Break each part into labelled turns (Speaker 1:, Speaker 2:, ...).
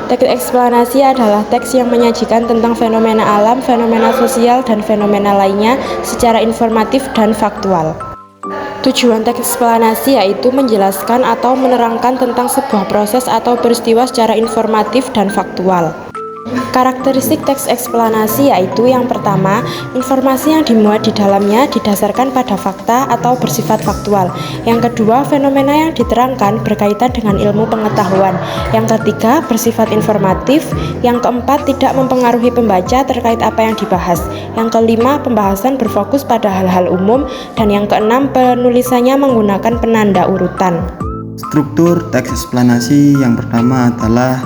Speaker 1: Teks eksplanasi adalah teks yang menyajikan tentang fenomena alam, fenomena sosial, dan fenomena lainnya secara informatif dan faktual. Tujuan teks eksplanasi yaitu menjelaskan atau menerangkan tentang sebuah proses atau peristiwa secara informatif dan faktual. Karakteristik teks eksplanasi yaitu yang pertama, informasi yang dimuat di dalamnya didasarkan pada fakta atau bersifat faktual. Yang kedua, fenomena yang diterangkan berkaitan dengan ilmu pengetahuan. Yang ketiga, bersifat informatif. Yang keempat, tidak mempengaruhi pembaca terkait apa yang dibahas. Yang kelima, pembahasan berfokus pada hal-hal umum. Dan yang keenam, penulisannya menggunakan penanda urutan.
Speaker 2: Struktur teks eksplanasi yang pertama adalah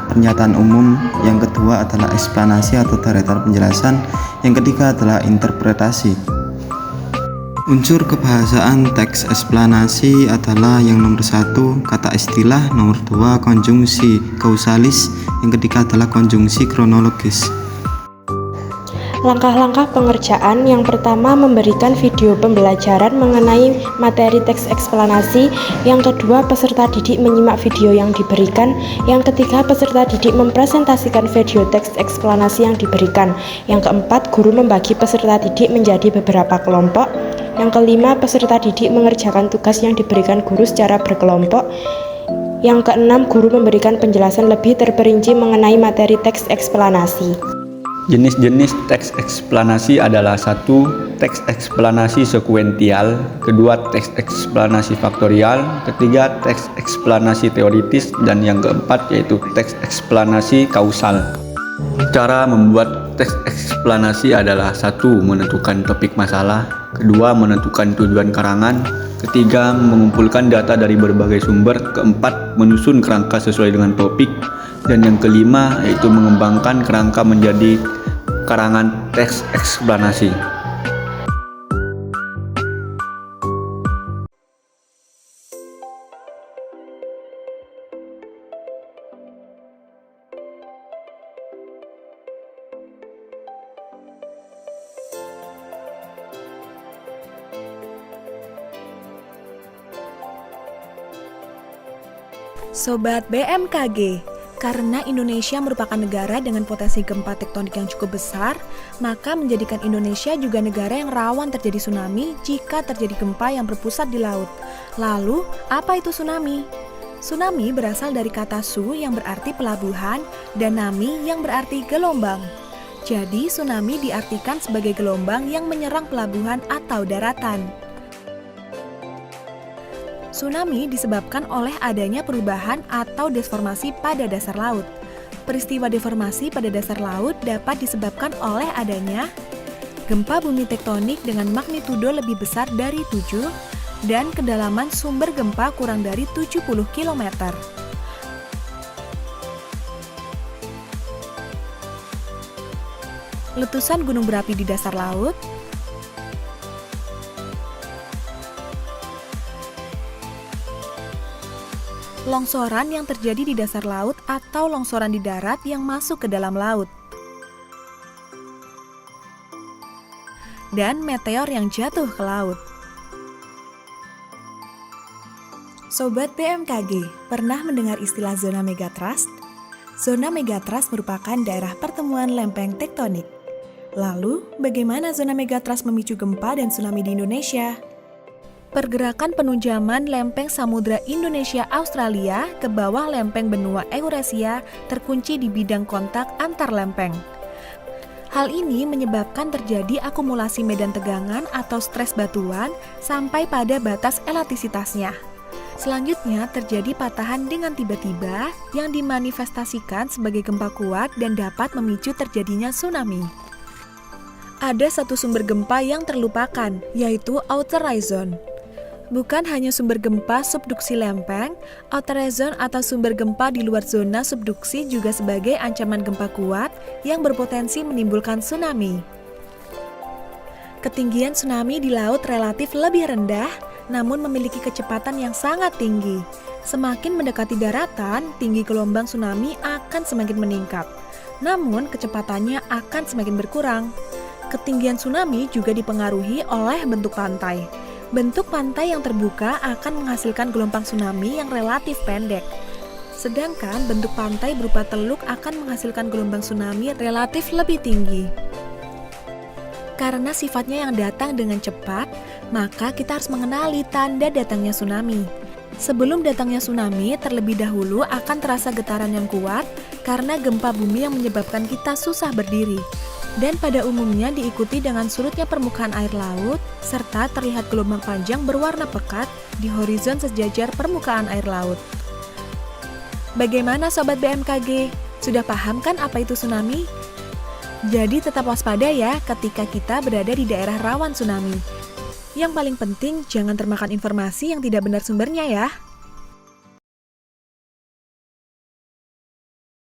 Speaker 2: pernyataan umum, yang kedua adalah eksplanasi atau deretan penjelasan, yang ketiga adalah interpretasi. Unsur kebahasaan teks eksplanasi adalah yang nomor 1 kata istilah, nomor 2 konjungsi kausalis, yang ketiga adalah konjungsi kronologis.
Speaker 1: Langkah-langkah pengerjaan yang pertama memberikan video pembelajaran mengenai materi teks eksplanasi. Yang kedua, peserta didik menyimak video yang diberikan. Yang ketiga, peserta didik mempresentasikan video teks eksplanasi yang diberikan. Yang keempat, guru membagi peserta didik menjadi beberapa kelompok. Yang kelima, peserta didik mengerjakan tugas yang diberikan guru secara berkelompok. Yang keenam, guru memberikan penjelasan lebih terperinci mengenai materi teks eksplanasi.
Speaker 3: Jenis-jenis teks eksplanasi adalah 1. Teks eksplanasi sekuensial, kedua teks eksplanasi faktorial, ketiga teks eksplanasi teoritis, dan yang keempat yaitu teks eksplanasi kausal. Cara membuat teks eksplanasi adalah 1. Menentukan topik masalah, kedua menentukan tujuan karangan, ketiga mengumpulkan data dari berbagai sumber, keempat menyusun kerangka sesuai dengan topik, dan yang kelima yaitu mengembangkan kerangka menjadi karangan teks eksplanasi.
Speaker 4: Sobat BMKG, karena Indonesia merupakan negara dengan potensi gempa tektonik yang cukup besar, maka menjadikan Indonesia juga negara yang rawan terjadi tsunami jika terjadi gempa yang berpusat di laut. Lalu, apa itu tsunami? Tsunami berasal dari kata su yang berarti pelabuhan dan nami yang berarti gelombang. Jadi, tsunami diartikan sebagai gelombang yang menyerang pelabuhan atau daratan. Tsunami disebabkan oleh adanya perubahan atau deformasi pada dasar laut. Peristiwa deformasi pada dasar laut dapat disebabkan oleh adanya gempa bumi tektonik dengan magnitudo lebih besar dari 7 dan kedalaman sumber gempa kurang dari 70 km. Letusan gunung berapi di dasar laut, longsoran yang terjadi di dasar laut atau longsoran di darat yang masuk ke dalam laut, dan meteor yang jatuh ke laut. Sobat BMKG, pernah mendengar istilah zona megatrust? Zona megatrust merupakan daerah pertemuan lempeng tektonik. Lalu, bagaimana zona megatrust memicu gempa dan tsunami di Indonesia? Pergerakan penunjaman lempeng samudra Indonesia-Australia ke bawah lempeng benua Eurasia terkunci di bidang kontak antar lempeng. Hal ini menyebabkan terjadi akumulasi medan tegangan atau stres batuan sampai pada batas elastisitasnya. Selanjutnya terjadi patahan dengan tiba-tiba yang dimanifestasikan sebagai gempa kuat dan dapat memicu terjadinya tsunami. Ada satu sumber gempa yang terlupakan, yaitu outer horizon. Bukan hanya sumber gempa subduksi lempeng, outer horizon atau sumber gempa di luar zona subduksi juga sebagai ancaman gempa kuat yang berpotensi menimbulkan tsunami. Ketinggian tsunami di laut relatif lebih rendah, namun memiliki kecepatan yang sangat tinggi. Semakin mendekati daratan, tinggi gelombang tsunami akan semakin meningkat, namun kecepatannya akan semakin berkurang. Ketinggian tsunami juga dipengaruhi oleh bentuk pantai. Bentuk pantai yang terbuka akan menghasilkan gelombang tsunami yang relatif pendek. Sedangkan bentuk pantai berupa teluk akan menghasilkan gelombang tsunami relatif lebih tinggi. Karena sifatnya yang datang dengan cepat, maka kita harus mengenali tanda datangnya tsunami. Sebelum datangnya tsunami, terlebih dahulu akan terasa getaran yang kuat karena gempa bumi yang menyebabkan kita susah berdiri. Dan pada umumnya diikuti dengan surutnya permukaan air laut, serta terlihat gelombang panjang berwarna pekat di horizon sejajar permukaan air laut. Bagaimana Sobat BMKG? Sudah paham kan apa itu tsunami? Jadi tetap waspada ya ketika kita berada di daerah rawan tsunami. Yang paling penting, jangan termakan informasi yang tidak benar sumbernya ya.